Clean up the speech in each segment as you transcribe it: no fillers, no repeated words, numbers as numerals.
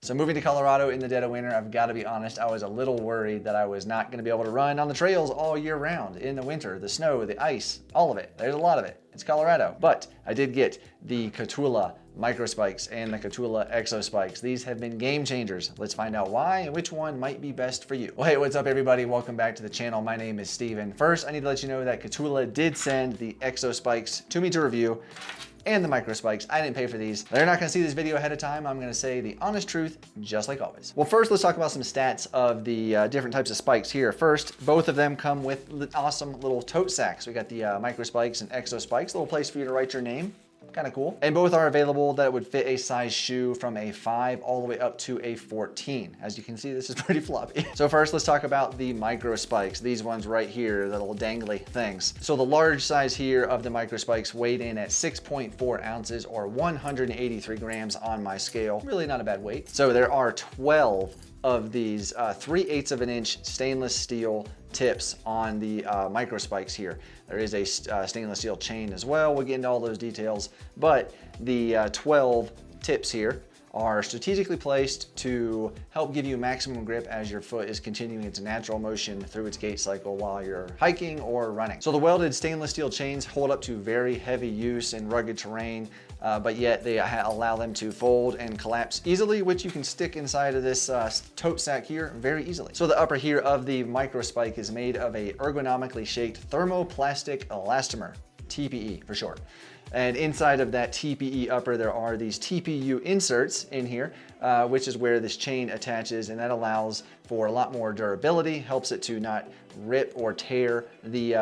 So moving to Colorado in the dead of winter, I've got to be honest, I was a little worried that I was not going to be able to run on the trails all year round in the winter, the snow, the ice, all of it. There's a lot of it. It's Colorado. But I did get the Kahtoola Microspikes and the Kahtoola EXOspikes. These have been game changers. Let's find out why and which one might be best for you. Well, hey, what's up everybody? Welcome back to the channel. My name is Steven. First, I need to let you know that Kahtoola did send the EXOspikes to me to review, and the Microspikes. I didn't pay for these. They're not gonna see this video ahead of time. I'm gonna say the honest truth, just like always. Well, first, let's talk about some stats of the different types of spikes here. First, both of them come with awesome little tote sacks. We got the Microspikes and EXOspikes, a little place for you to write your name. Kind of cool. And both are available that would fit a size shoe from a 5 all the way up to a 14. As you can see, this is pretty floppy. So first, let's talk about the Microspikes. These ones right here, the little dangly things. So the large size here of the Microspikes weighed in at 6.4 ounces or 183 grams on my scale. Really not a bad weight. So there are 12 of these 3/8 of an inch stainless steel tips on the Microspikes here. There is a stainless steel chain as well. We'll get into all those details, but the 12 tips here are strategically placed to help give you maximum grip as your foot is continuing its natural motion through its gait cycle while you're hiking or running. So the welded stainless steel chains hold up to very heavy use in rugged terrain, but yet they allow them to fold and collapse easily, which you can stick inside of this tote sack here very easily. So the upper here of the Microspike is made of a ergonomically shaped thermoplastic elastomer, TPE for short. And inside of that TPE upper, there are these TPU inserts in here, which is where this chain attaches, and that allows for a lot more durability, helps it to not rip or tear the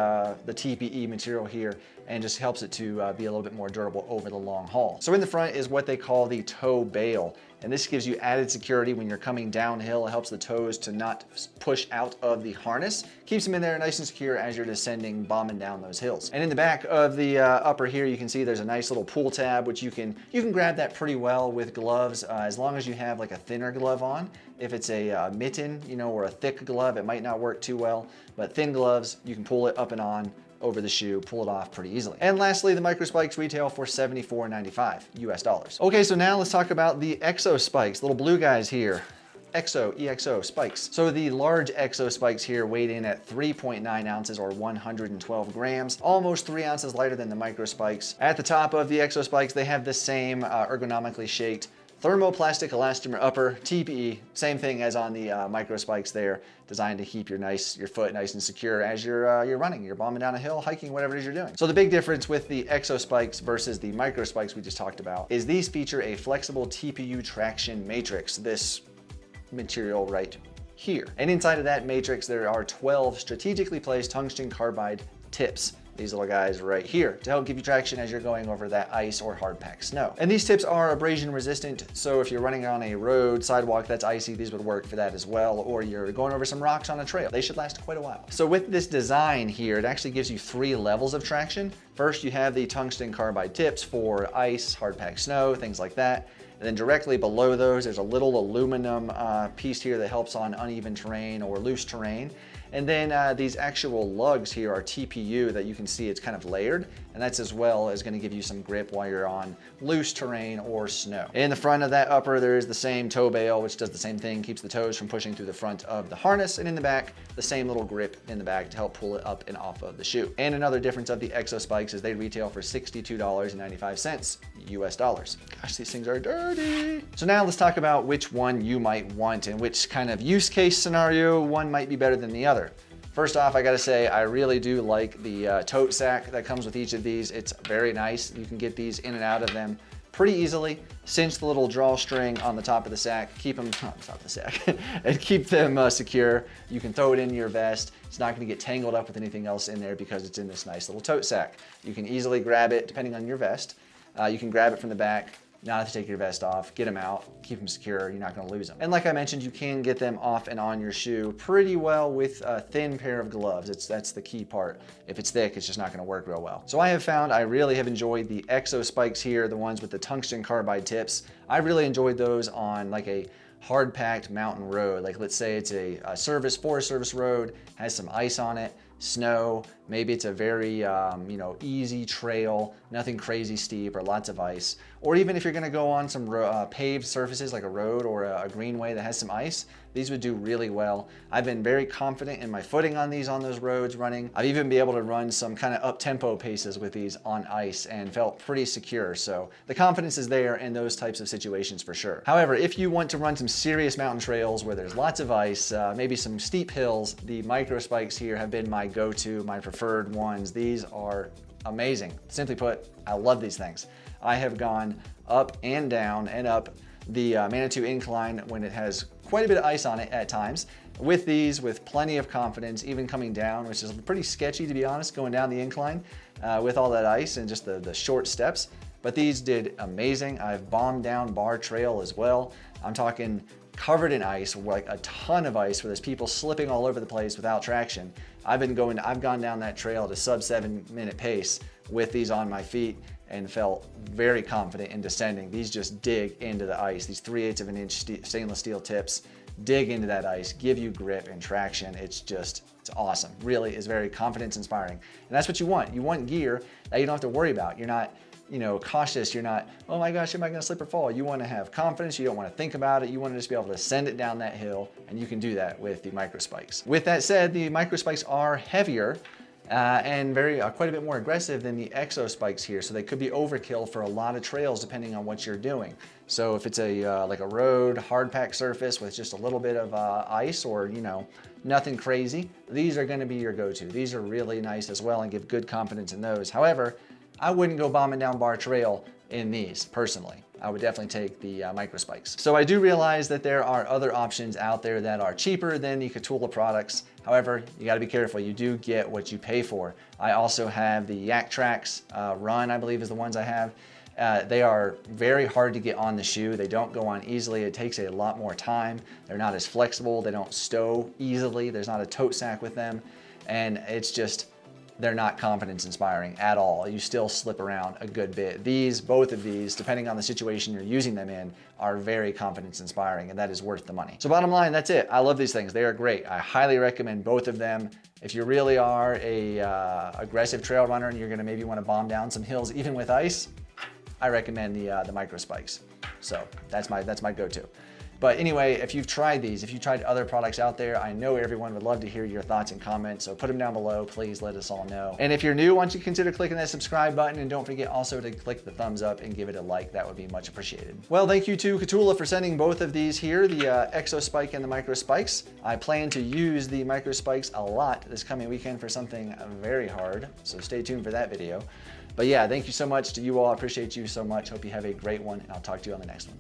TPE material here, and just helps it to be a little bit more durable over the long haul. So in the front is what they call the toe bail. And this gives you added security when you're coming downhill. It helps the toes to not push out of the harness. Keeps them in there nice and secure as you're descending, bombing down those hills. And in the back of the upper here, you can see there's a nice little pull tab, which you can grab that pretty well with gloves, as long as you have like a thinner glove on. If it's a mitten, or a thick glove, it might not work too well, but thin gloves, you can pull it up and on over the shoe, pull it off pretty easily. And lastly, the Microspikes retail for $74.95 US dollars. Okay, so now let's talk about the EXOspikes, little blue guys here. EXOspikes. So the large EXOspikes here weighed in at 3.9 ounces or 112 grams, almost 3 ounces lighter than the Microspikes. At the top of the EXOspikes, they have the same ergonomically shaped thermoplastic elastomer upper, TPE, same thing as on the Microspikes there, designed to keep your foot nice and secure as you're running, you're bombing down a hill, hiking, whatever it is you're doing. So the big difference with the EXOspikes versus the Microspikes we just talked about is these feature a flexible TPU traction matrix, this material right here. And inside of that matrix, there are 12 strategically placed tungsten carbide tips. These little guys right here to help give you traction as you're going over that ice or hard packed snow. And these tips are abrasion resistant, so if you're running on a road, sidewalk that's icy, these would work for that as well, or you're going over some rocks on a trail. They should last quite a while. So with this design here, it actually gives you 3 levels of traction. First, you have the tungsten carbide tips for ice, hard packed snow, things like that. And then directly below those, there's a little aluminum piece here that helps on uneven terrain or loose terrain. And then these actual lugs here are TPU that you can see it's kind of layered, and that's as well as going to give you some grip while you're on loose terrain or snow. In the front of that upper, there is the same toe bail, which does the same thing, keeps the toes from pushing through the front of the harness, and in the back, the same little grip in the back to help pull it up and off of the shoe. And another difference of the EXOspikes is they retail for $62.95 US dollars. Gosh, these things are dirty. So now let's talk about which one you might want and which kind of use case scenario one might be better than the other. First off, I gotta say, I really do like the tote sack that comes with each of these. It's very nice. You can get these in and out of them pretty easily. Cinch the little drawstring on the top of the sack, keep them on the top of the sack, and keep them secure. You can throw it in your vest. It's not gonna get tangled up with anything else in there because it's in this nice little tote sack. You can easily grab it depending on your vest. You can grab it from the back, not have to take your vest off, get them out, keep them secure, you're not gonna lose them. And like I mentioned, you can get them off and on your shoe pretty well with a thin pair of gloves. That's the key part. If it's thick, it's just not gonna work real well. So I have found I really have enjoyed the EXOspikes here, the ones with the tungsten carbide tips. I really enjoyed those on like a hard-packed mountain road. Like let's say it's a Forest Service road, has some ice on it, snow, maybe it's a very easy trail, nothing crazy steep or lots of ice. Or even if you're gonna go on some paved surfaces like a road or a greenway that has some ice, these would do really well. I've been very confident in my footing on these on those roads running. I've even been able to run some kind of up-tempo paces with these on ice and felt pretty secure. So the confidence is there in those types of situations for sure. However, if you want to run some serious mountain trails where there's lots of ice, maybe some steep hills, the Microspikes here have been my go-to, my preferred ones. These are amazing. Simply put, I love these things. I have gone up and down and up the Manitou incline when it has quite a bit of ice on it at times. With these, with plenty of confidence, even coming down, which is pretty sketchy to be honest, going down the incline with all that ice and just the short steps. But these did amazing. I've bombed down bar trail as well. I'm talking covered in ice, like a ton of ice where there's people slipping all over the place without traction. I've gone down that trail at a sub 7-minute pace with these on my feet and felt very confident in descending. These just dig into the ice. These 3/8 of an inch stainless steel tips dig into that ice, give you grip and traction. It's awesome. Really is very confidence inspiring. And that's what you want. You want gear that you don't have to worry about. You're not cautious. You're not, oh my gosh, am I gonna slip or fall? You wanna have confidence. You don't wanna think about it. You wanna just be able to send it down that hill, and you can do that with the Microspikes. With that said, the Microspikes are heavier and quite a bit more aggressive than the EXOspikes here. So they could be overkill for a lot of trails depending on what you're doing. So if it's like a road, hard packed surface with just a little bit of ice or nothing crazy, these are gonna be your go-to. These are really nice as well and give good confidence in those. However, I wouldn't go bombing down bar trail in these personally. I would definitely take the Microspikes. So I do realize that there are other options out there that are cheaper than the Kahtoola products. However, you gotta be careful. You do get what you pay for. I also have the Yak Tracks Run, I believe is the ones I have. They are very hard to get on the shoe. They don't go on easily. It takes a lot more time. They're not as flexible. They don't stow easily. There's not a tote sack with them. And it's just, they're not confidence inspiring at all. You still slip around a good bit. Both of these, depending on the situation you're using them in, are very confidence inspiring, and that is worth the money. So bottom line, that's it. I love these things. They are great. I highly recommend both of them. If you really are a aggressive trail runner and you're gonna maybe wanna bomb down some hills even with ice, I recommend the Microspikes. So that's my go-to. But anyway, if you've tried these, if you tried other products out there, I know everyone would love to hear your thoughts and comments. So put them down below, please let us all know. And if you're new, why don't you consider clicking that subscribe button, and don't forget also to click the thumbs up and give it a like. That would be much appreciated. Well, thank you to Kahtoola for sending both of these here, the EXOspike and the Microspikes. I plan to use the Microspikes a lot this coming weekend for something very hard. So stay tuned for that video. But yeah, thank you so much to you all. I appreciate you so much. Hope you have a great one, and I'll talk to you on the next one.